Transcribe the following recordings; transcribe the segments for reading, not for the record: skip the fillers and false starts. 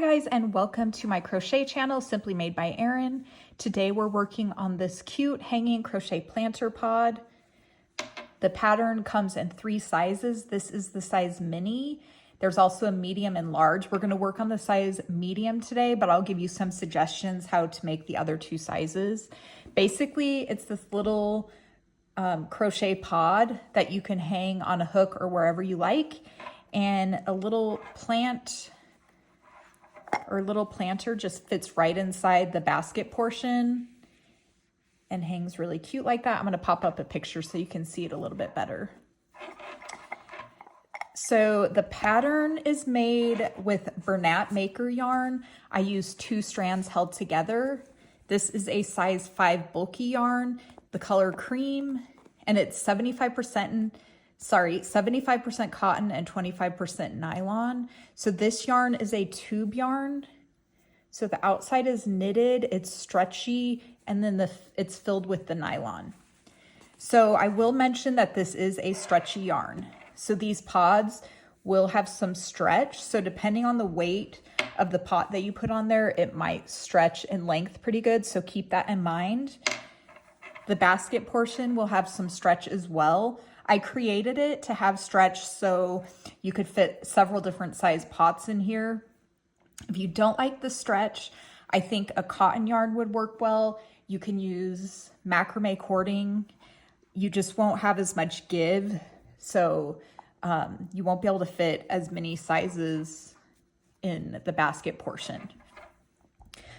Hi guys, and welcome to my crochet channel, Simply Made by Erin. Today we're working on this cute hanging crochet planter pod. The pattern comes in 3 sizes. This is the size mini. There's also a medium and large. We're going to work on the size medium today, but I'll give you some suggestions how to make the other 2 sizes. Basically, it's this little crochet pod that you can hang on a hook or wherever you like, and a little plant or little planter just fits right inside the basket portion and hangs really cute like that. I'm going to pop up a picture so you can see it a little bit better. So the pattern is made with Bernat Maker yarn. I use 2 strands held together. This is a size 5 bulky yarn, the color cream, and it's 75% cotton and 25% nylon. So this yarn is a tube yarn. So the outside is knitted, it's stretchy, and then it's filled with the nylon. So I will mention that this is a stretchy yarn. So these pods will have some stretch. So depending on the weight of the pot that you put on there, it might stretch in length pretty good. So keep that in mind. The basket portion will have some stretch as well. I created it to have stretch so you could fit several different size pots in here. If you don't like the stretch, I think a cotton yarn would work well. You can use macrame cording. You just won't have as much give, so you won't be able to fit as many sizes in the basket portion.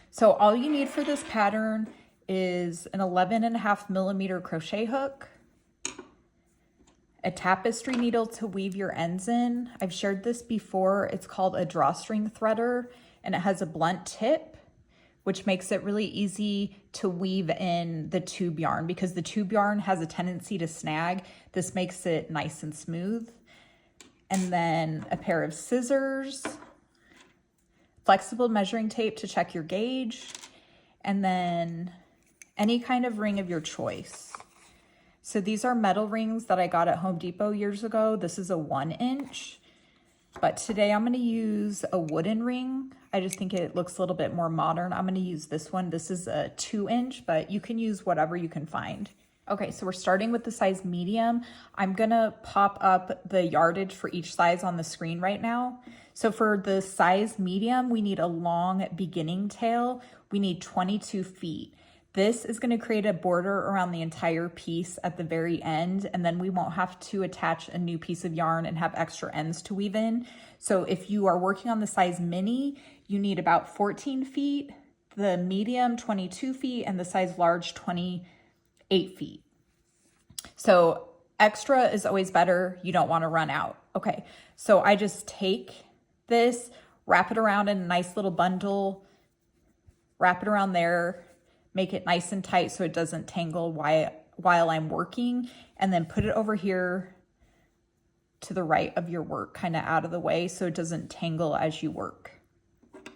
So all you need for this pattern is an 11.5mm crochet hook, a tapestry needle to weave your ends in. I've shared this before. It's called a drawstring threader, and it has a blunt tip, which makes it really easy to weave in the tube yarn because the tube yarn has a tendency to snag. This makes it nice and smooth. And then a pair of scissors, flexible measuring tape to check your gauge, and then any kind of ring of your choice. So these are metal rings that I got at Home Depot years ago. This is a 1-inch, but today I'm going to use a wooden ring. I just think it looks a little bit more modern. I'm going to use this one. This is a 2-inch, but you can use whatever you can find. Okay, so we're starting with the size medium. I'm going to pop up the yardage for each size on the screen right now. So for the size medium, we need a long beginning tail. We need 22 feet. This is going to create a border around the entire piece at the very end, and then we won't have to attach a new piece of yarn and have extra ends to weave in. So if you are working on the size mini, you need about 14 feet, the medium 22 feet, and the size large 28 feet. So extra is always better. You don't want to run out. Okay, so I just take this, wrap it around in a nice little bundle, wrap it around there, make it nice and tight so it doesn't tangle while I'm working, and then put it over here to the right of your work, kind of out of the way so it doesn't tangle as you work.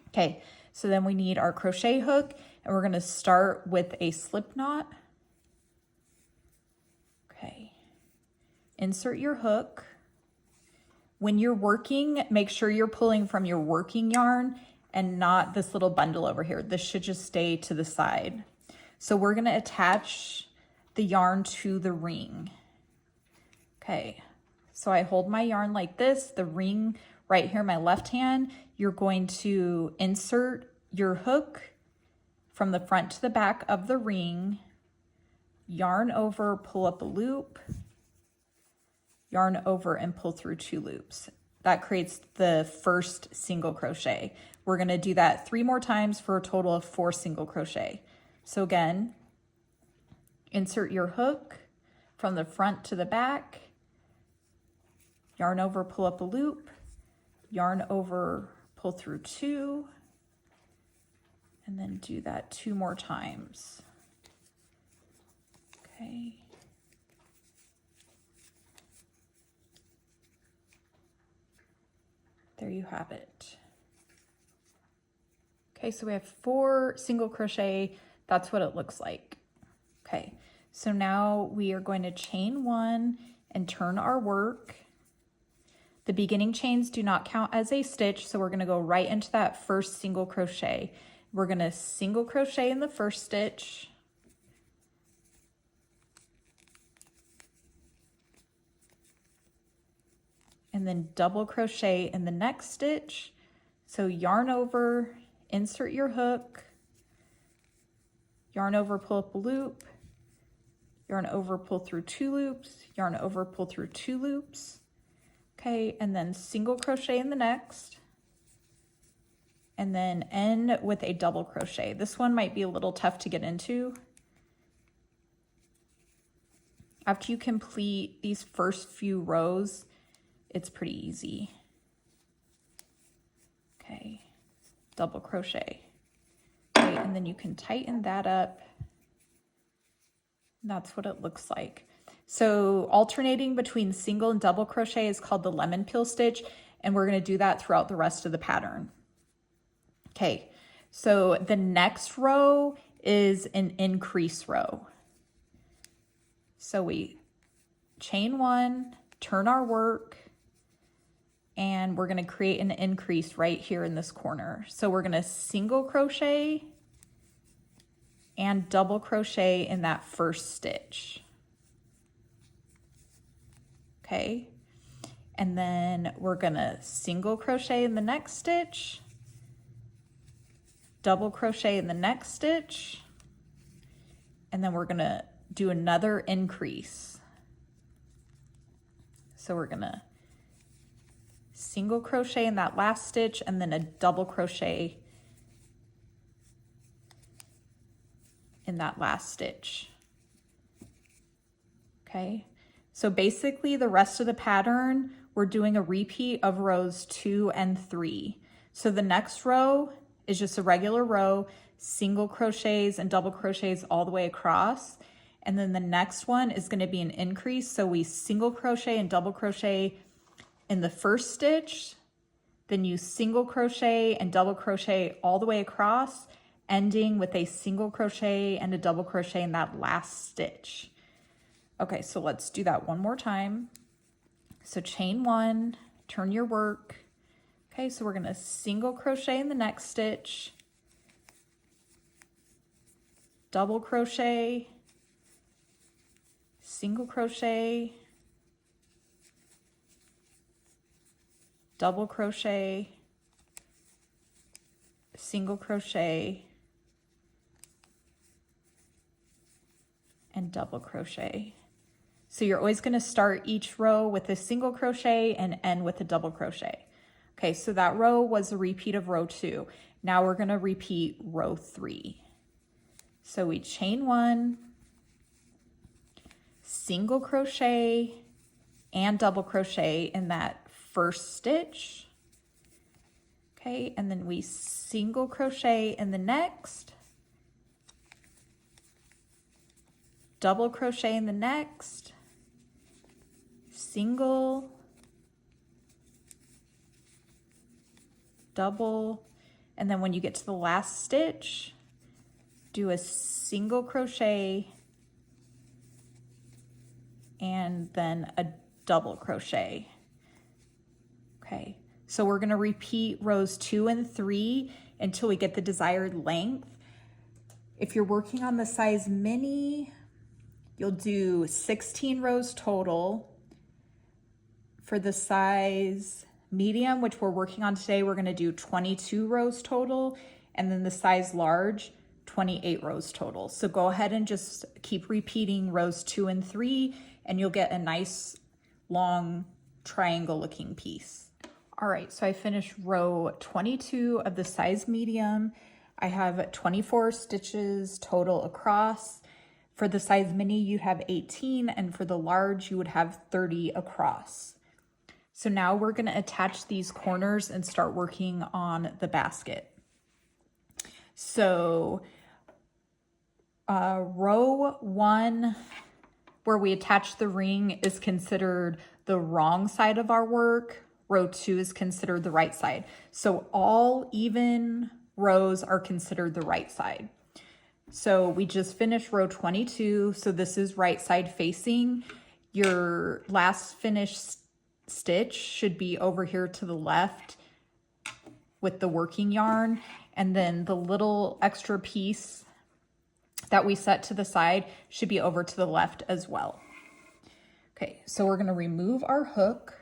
Okay, so then we need our crochet hook, and we're going to start with a slip knot. Okay, insert your hook. When you're working, make sure you're pulling from your working yarn and not this little bundle over here. This should just stay to the side. So we're gonna attach the yarn to the ring. Okay, so I hold my yarn like this, the ring right here in my left hand. You're going to insert your hook from the front to the back of the ring, yarn over, pull up a loop, yarn over and pull through 2 loops. That creates the first single crochet. We're going to do that 3 more times for a total of 4 single crochet. So again, insert your hook from the front to the back, yarn over, pull up a loop, yarn over, pull through 2, and then do that 2 more times. Okay. There you have it. Okay, so we have 4 single crochet. That's what it looks like. Okay, so now we are going to chain 1 and turn our work. The beginning chains do not count as a stitch, so we're going to go right into that first single crochet. We're going to single crochet in the first stitch. And then double crochet in the next stitch. So yarn over, insert your hook, yarn over, pull up a loop, yarn over, pull through 2 loops, yarn over, pull through 2 loops. Okay, and then single crochet in the next, and then end with a double crochet. This one might be a little tough to get into. After you complete these first few rows, it's pretty easy. Okay, double crochet. Okay, and then you can tighten that up. That's what it looks like. So alternating between single and double crochet is called the lemon peel stitch, and we're going to do that throughout the rest of the pattern. Okay, so the next row is an increase row. So we chain 1, turn our work, and we're going to create an increase right here in this corner. So we're going to single crochet and double crochet in that first stitch. Okay, and then we're gonna single crochet in the next stitch, double crochet in the next stitch, and then we're gonna do another increase. So we're gonna single crochet in that last stitch and then a double crochet in that last stitch. Okay. So basically the rest of the pattern, we're doing a repeat of rows 2 and 3. So the next row is just a regular row, single crochets and double crochets all the way across. And then the next one is going to be an increase. So we single crochet and double crochet in the first stitch, then you single crochet and double crochet all the way across, ending with a single crochet and a double crochet in that last stitch. Okay, so let's do that one more time. So chain 1, turn your work. Okay, so we're going to single crochet in the next stitch, double crochet, single crochet, double crochet, single crochet, and double crochet. So you're always going to start each row with a single crochet and end with a double crochet. Okay, so that row was a repeat of row 2. Now we're going to repeat row 3. So we chain 1, single crochet and double crochet in that first stitch. Okay, and then we single crochet in the next, double crochet in the next, single, double, and then when you get to the last stitch, do a single crochet and then a double crochet. Okay, so we're going to repeat rows 2 and 3 until we get the desired length. If you're working on the size mini, you'll do 16 rows total. For the size medium, which we're working on today, we're going to do 22 rows total, and then the size large, 28 rows total. So go ahead and just keep repeating rows 2 and 3, and you'll get a nice long triangle looking piece. All right, so I finished row 22 of the size medium. I have 24 stitches total across. For the size mini, you'd have 18, and for the large, you would have 30 across. So now we're going to attach these corners and start working on the basket. So row 1, where we attach the ring, is considered the wrong side of our work. Row 2 is considered the right side. So all even rows are considered the right side. So we just finished row 22. So this is right side facing. Your last finished stitch should be over here to the left with the working yarn, and then the little extra piece that we set to the side should be over to the left as well. Okay, so we're going to remove our hook.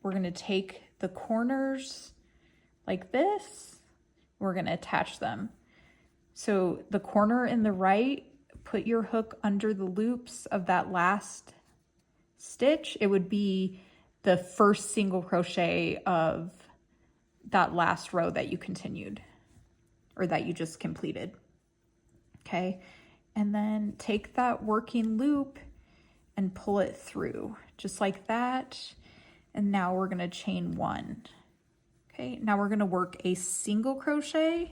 We're going to take the corners like this. We're going to attach them. So the corner in the right, put your hook under the loops of that last stitch. It would be the first single crochet of that last row that you continued, or that you just completed. Okay, and then take that working loop and pull it through just like that. And now we're going to chain one. Okay, now we're going to work a single crochet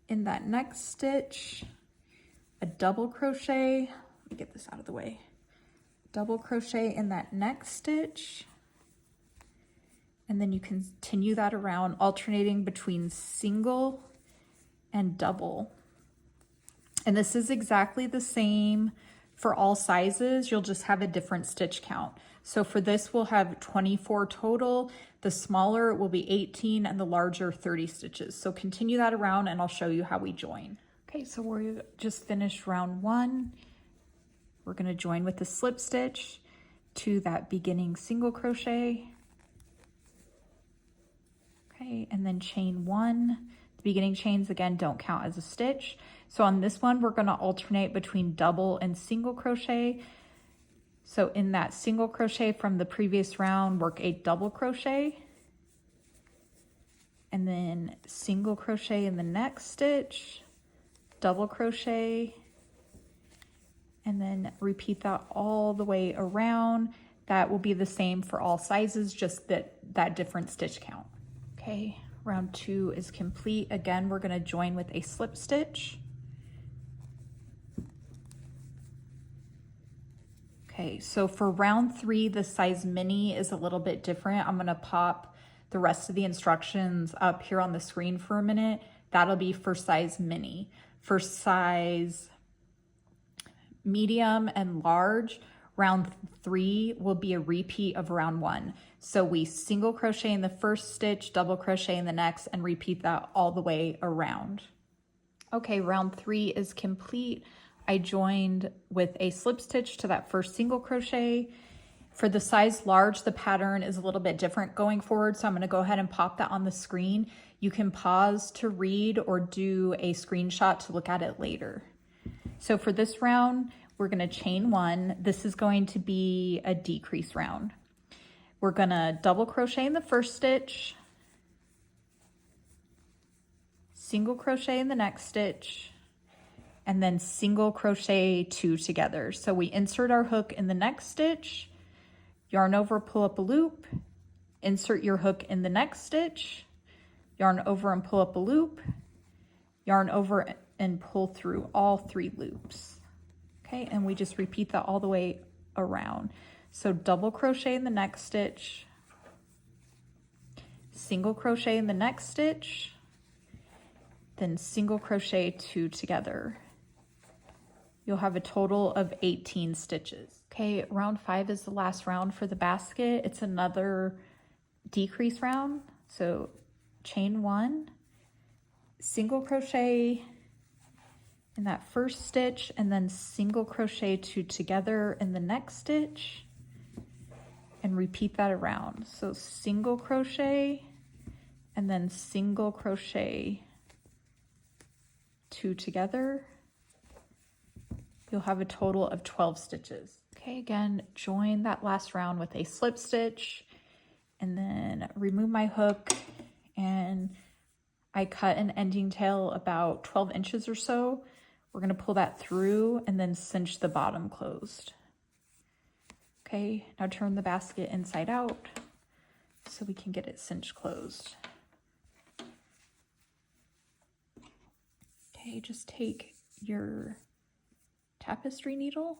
in that next stitch, a double crochet. Let me get this out of the way. Double crochet in that next stitch. And then you continue that around, alternating between single and double. And this is exactly the same for all sizes. You'll just have a different stitch count. So for this, we'll have 24 total. The smaller will be 18 and the larger 30 stitches. So continue that around and I'll show you how we join. Okay, so we just finished round one. We're going to join with a slip stitch to that beginning single crochet. Okay, and then chain one. The beginning chains, again, don't count as a stitch. So on this one, we're going to alternate between double and single crochet. So in that single crochet from the previous round, work a double crochet, and then single crochet in the next stitch, double crochet, and then repeat that all the way around. That will be the same for all sizes, just that different stitch count. Okay, round two is complete. Again, we're going to join with a slip stitch. Okay, so for round three, the size mini is a little bit different. I'm going to pop the rest of the instructions up here on the screen for a minute. That'll be for size mini. For size medium and large, round three will be a repeat of round one. So we single crochet in the first stitch, double crochet in the next, and repeat that all the way around. Okay, round three is complete. I joined with a slip stitch to that first single crochet. For the size large, the pattern is a little bit different going forward, so I'm going to go ahead and pop that on the screen. You can pause to read or do a screenshot to look at it later. So for this round, we're going to chain one. This is going to be a decrease round. We're going to double crochet in the first stitch, single crochet in the next stitch, and then single crochet two together. So we insert our hook in the next stitch, yarn over, pull up a loop, insert your hook in the next stitch, yarn over and pull up a loop, yarn over and pull through all three loops. Okay, and we just repeat that all the way around. So double crochet in the next stitch, single crochet in the next stitch, then single crochet two together. You'll have a total of 18 stitches. Okay, round five is the last round for the basket. It's another decrease round. So chain one, single crochet in that first stitch, and then single crochet two together in the next stitch, and repeat that around. So single crochet and then single crochet two together. You'll have a total of 12 stitches. Okay, again, join that last round with a slip stitch, and then remove my hook, and I cut an ending tail about 12 inches or so. We're going to pull that through and then cinch the bottom closed. Okay, now turn the basket inside out so we can get it cinched closed. Okay, just take your tapestry needle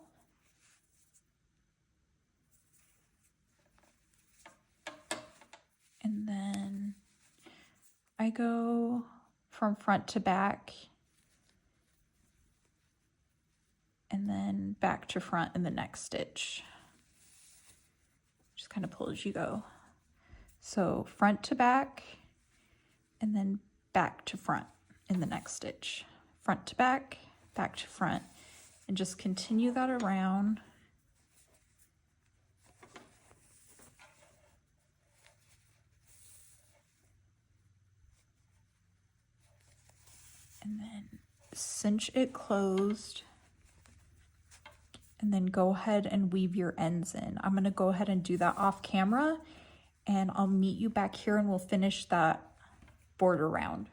and then I go from front to back and then back to front in the next stitch. Just kind of pull as you go. So front to back, and then back to front in the next stitch. Front to back, back to front, and just continue that around. And then cinch it closed, and then go ahead and weave your ends in. I'm gonna go ahead and do that off camera, and I'll meet you back here and we'll finish that border round.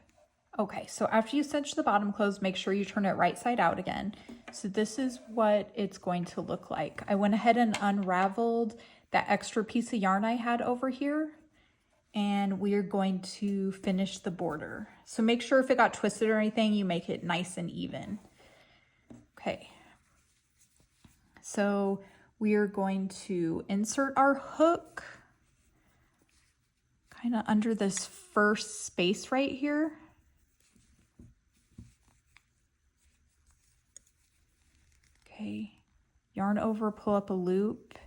Okay, so after you cinch the bottom closed, make sure you turn it right side out again. So this is what it's going to look like. I went ahead and unraveled that extra piece of yarn I had over here, and we're going to finish the border. So make sure if it got twisted or anything, you make it nice and even. Okay. So we are going to insert our hook kind of under this first space right here. Okay, yarn over, pull up a loop,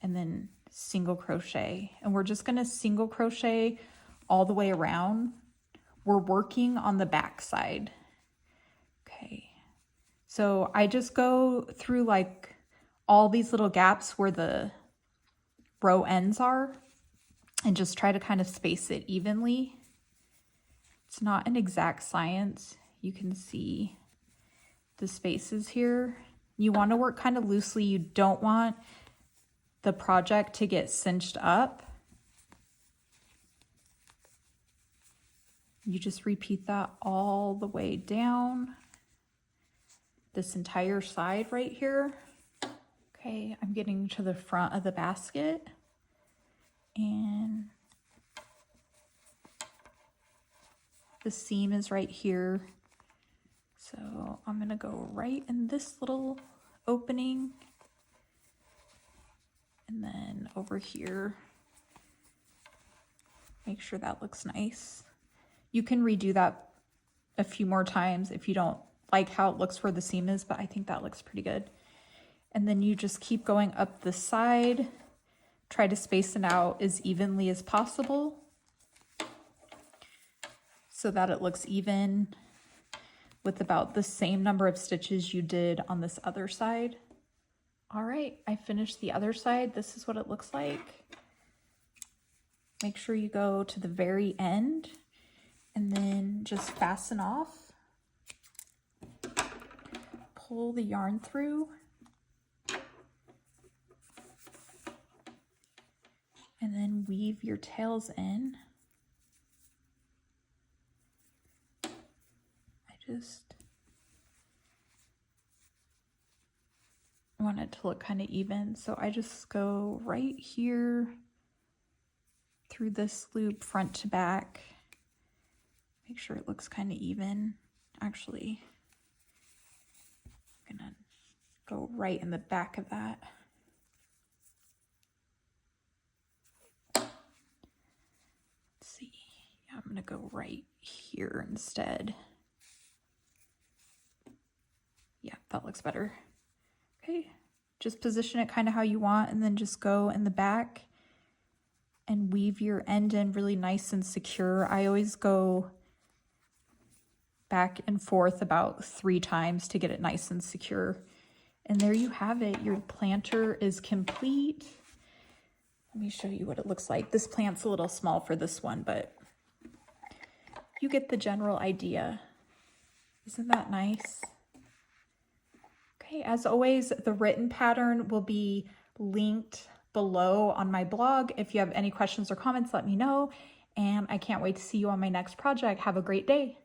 and then single crochet. And we're just gonna single crochet all the way around. We're working on the back side. Okay, so I just go through like all these little gaps where the row ends are and just try to kind of space it evenly. It's not an exact science. You can see the spaces here. You want to work kind of loosely. You don't want the project to get cinched up. You just repeat that all the way down this entire side right here. Okay, I'm getting to the front of the basket, and the seam is right here. So I'm gonna go right in this little opening, and then over here, make sure that looks nice. You can redo that a few more times if you don't like how it looks where the seam is, but I think that looks pretty good. And then you just keep going up the side, try to space it out as evenly as possible so that it looks even with about the same number of stitches you did on this other side. All right, I finished the other side. This is what it looks like. Make sure you go to the very end and then just fasten off. Pull the yarn through. And then weave your tails in. I just want it to look kind of even, so I just go right here through this loop front to back. Make sure it looks kind of even. Actually, I'm gonna go right in the back of that. I'm gonna go right here instead. Yeah, that looks better. Okay, just position it kind of how you want, and then just go in the back and weave your end in really nice and secure. I always go back and forth about 3 times to get it nice and secure. And there you have it. Your planter is complete. Let me show you what it looks like. This plant's a little small for this one, but you get the general idea. Isn't that nice? Okay, as always, the written pattern will be linked below on my blog. If you have any questions or comments, let me know. And I can't wait to see you on my next project. Have a great day.